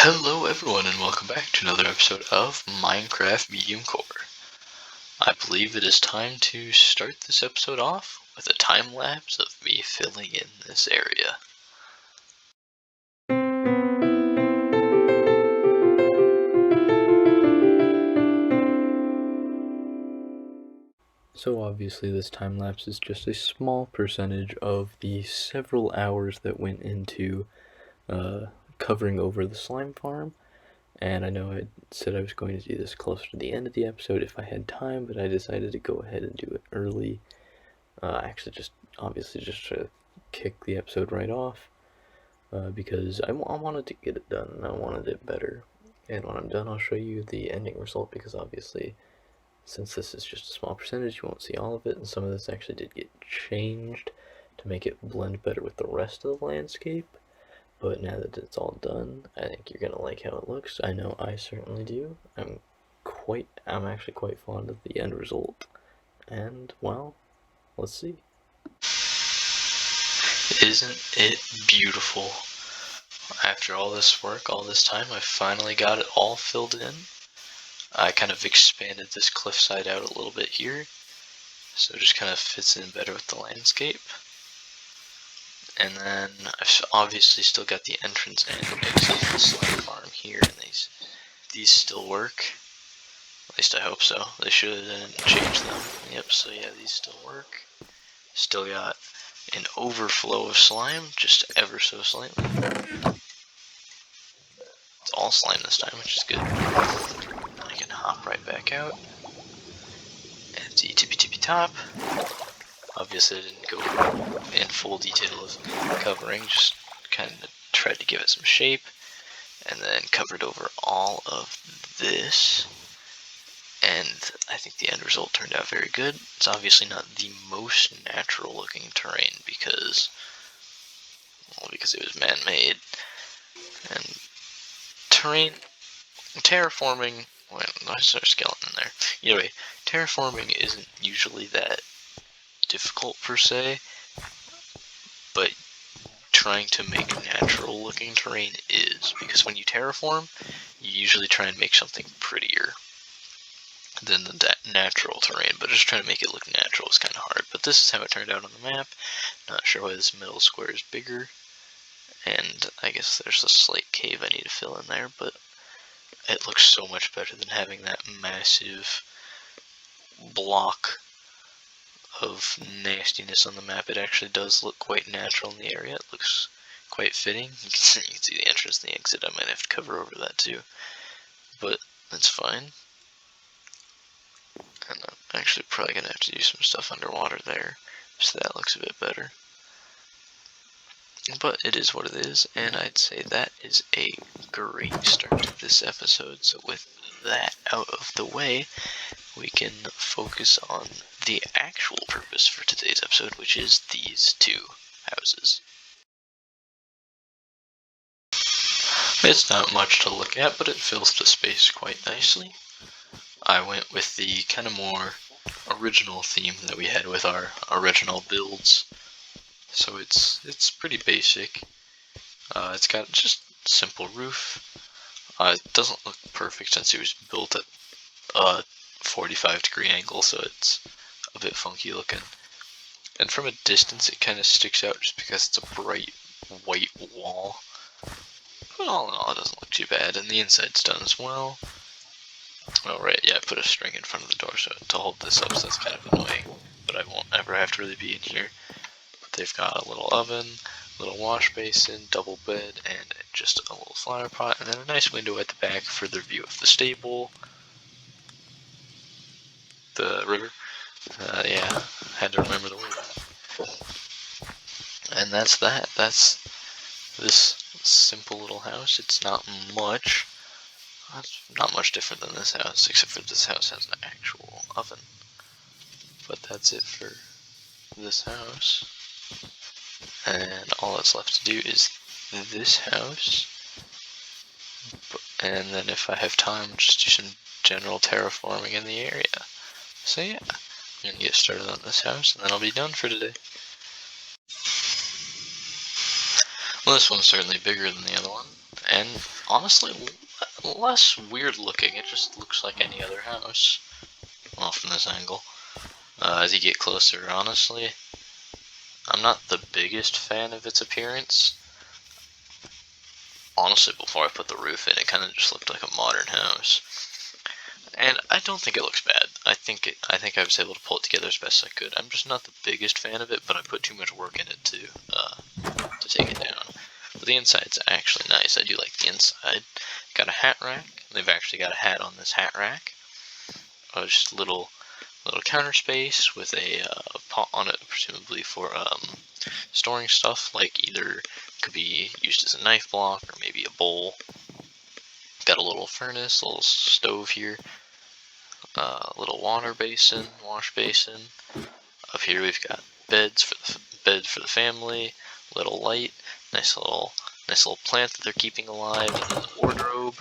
Hello everyone and welcome back to another episode of Minecraft Mediumcore. I believe it is time to start this episode off with a time lapse of me filling in this area. So obviously this time lapse is just a small percentage of the several hours that went into covering over the slime farm. And I know I said I was going to do this closer to the end of the episode if I had time, but I decided to go ahead and do it early. Actually, just to kick the episode right off, because I wanted to get it done and I wanted it better. And when I'm done, I'll show you the ending result, because obviously, since this is just a small percentage, you won't see all of it, and some of this actually did get changed to make it blend better with the rest of the landscape. But now that it's all done, I think you're gonna like how it looks. I know I certainly do. I'm actually quite fond of the end result. And, well, let's see. Isn't it beautiful? After all this work, all this time, I finally got it all filled in. I kind of expanded this cliffside out a little bit here, so it just kind of fits in better with the landscape. And then I've obviously still got the entrance and exit to the slime farm here, and these still work. At least I hope so. They should change them. Yep, so yeah, these still work. Still got an overflow of slime, just ever so slightly. It's all slime this time, which is good. I can hop right back out. Empty tippy top. Obviously I didn't go in full detail of covering, just kind of tried to give it some shape, and then covered over all of this. And I think the end result turned out very good. It's obviously not the most natural looking terrain because it was man-made. And terraforming, well, there's a skeleton in there. Either way, terraforming isn't usually that difficult per se, but trying to make natural looking terrain is, because when you terraform, you usually try and make something prettier than the natural terrain, but just trying to make it look natural is kind of hard. But this is how it turned out on the map. Not sure why this middle square is bigger, and I guess there's a slight cave I need to fill in there, but it looks so much better than having that massive block of nastiness on the map. It actually does look quite natural in the area. It looks quite fitting. You can see the entrance and the exit. I might have to cover over that too, but that's fine. And I'm actually probably going to have to do some stuff underwater there, so that looks a bit better. But it is what it is, and I'd say that is a great start to this episode. So with that out of the way, we can focus on the actual purpose for today's episode, which is these two houses. It's not much to look at, but it fills the space quite nicely. I went with the kind of more original theme that we had with our original builds. So it's pretty basic. It's got just a simple roof. It doesn't look perfect since it was built at a 45-degree angle, so it's a bit funky looking. And from a distance it kind of sticks out just because it's a bright white wall. But all in all, it doesn't look too bad, and the inside's done as well. Oh right, yeah, I put a string in front of the door to hold this up, so that's kind of annoying. But I won't ever have to really be in here. But they've got a little oven, little wash basin, double bed, and just a little flower pot, and then a nice window at the back for their view of the stable. The river. Yeah, had to remember the word. And that's that. That's this simple little house. It's not much. It's not much different than this house, except for this house has an actual oven. But that's it for this house. And all that's left to do is this house. And then if I have time, just do some general terraforming in the area. So yeah, I'm going to get started on this house, and then I'll be done for today. Well, this one's certainly bigger than the other one. And honestly, less weird looking. It just looks like any other house. Well, from this angle. As you get closer, honestly, I'm not the biggest fan of its appearance. Honestly, before I put the roof in, it kind of just looked like a modern house. And I don't think it looks bad. I think I was able to pull it together as best I could. I'm just not the biggest fan of it, but I put too much work in it to take it down. But the inside's actually nice. I do like the inside. Got a hat rack. They've actually got a hat on this hat rack. Just a little counter space with a pot on it, presumably for storing stuff, like either could be used as a knife block or maybe a bowl. Got a little furnace, a little stove here, a little water basin, wash basin. Up here we've got bed for the family, little light, nice little plant that they're keeping alive, and then the wardrobe.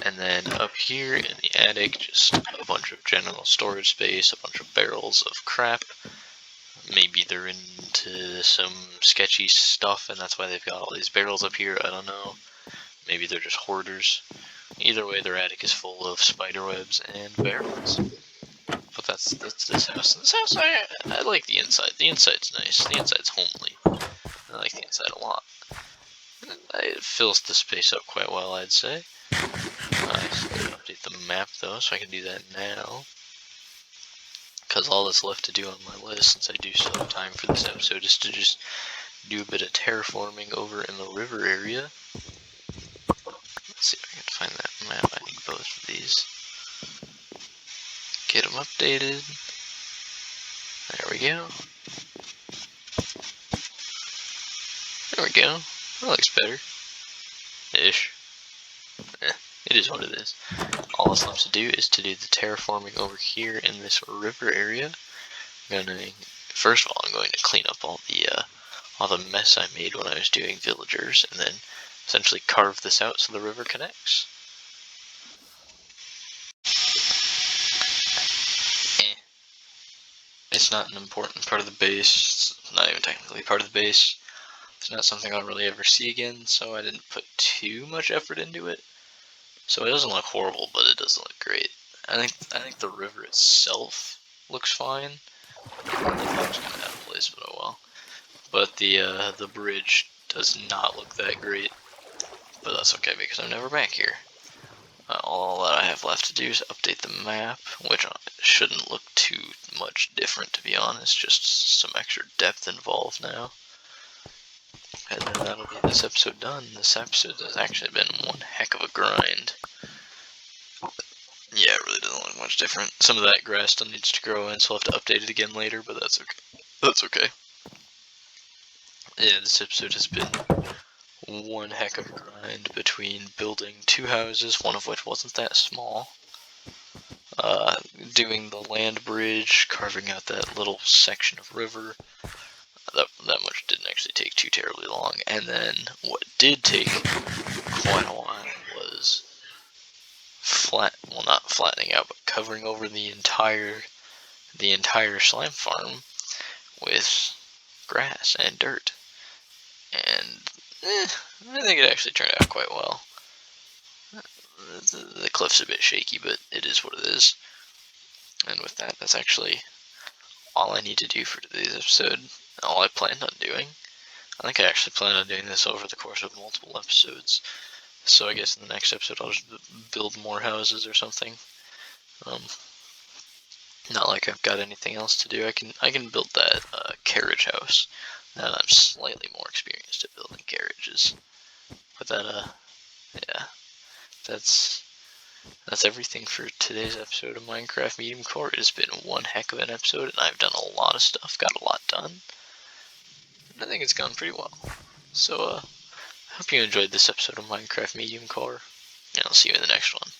And then up here in the attic, just a bunch of general storage space, a bunch of barrels of crap. Maybe they're into some sketchy stuff and that's why they've got all these barrels up here, I don't know. Maybe they're just hoarders. Either way, their attic is full of spider webs and barrels. But that's this house. This house, I like the inside. The inside's nice. The inside's homely. I like the inside a lot. It fills the space up quite well, I'd say. I still need to update the map though, so I can do that now. Because all that's left to do on my list, since I do still have time for this episode, is to just do a bit of terraforming over in the river area. Let's see if I can find that map. I need both of these. Get them updated. There we go. There we go. That looks better. Ish. It is what it is. All that's left to do is to do the terraforming over here in this river area. First of all, I'm going to clean up all the mess I made when I was doing villagers, and then essentially carve this out so the river connects. It's not an important part of the base. It's not even technically part of the base. It's not something I'll really ever see again, so I didn't put too much effort into it. So it doesn't look horrible, but it doesn't look great. I think the river itself looks fine. I'm just gonna have a place, but oh well. But the bridge does not look that great. But that's okay because I'm never back here. All that I have left to do is update the map, which shouldn't look too much different to be honest, just some extra depth involved now. And then that'll be this episode done. This episode has actually been one heck of a grind. Yeah, it really doesn't look much different. Some of that grass still needs to grow in, so I'll have to update it again later, but that's okay. That's okay. Yeah, this episode has been one heck of a grind between building two houses, one of which wasn't that small, doing the land bridge, carving out that little section of river. That much didn't actually take too terribly long, and then what did take quite a while was not flattening out, but covering over the entire slime farm with grass and dirt. And I think it actually turned out quite well. The cliff's a bit shaky, but it is what it is. And with that, that's actually all I need to do for today's episode. All I planned on doing. I think I actually plan on doing this over the course of multiple episodes. So I guess in the next episode I'll just build more houses or something. Not like I've got anything else to do. I can build that carriage house. Now that I'm slightly more experienced at building carriages. But yeah, that's everything for today's episode of Minecraft Mediumcore. It has been one heck of an episode, and I've done a lot of stuff, got a lot done. I think it's gone pretty well. So, I hope you enjoyed this episode of Minecraft Mediumcore, and I'll see you in the next one.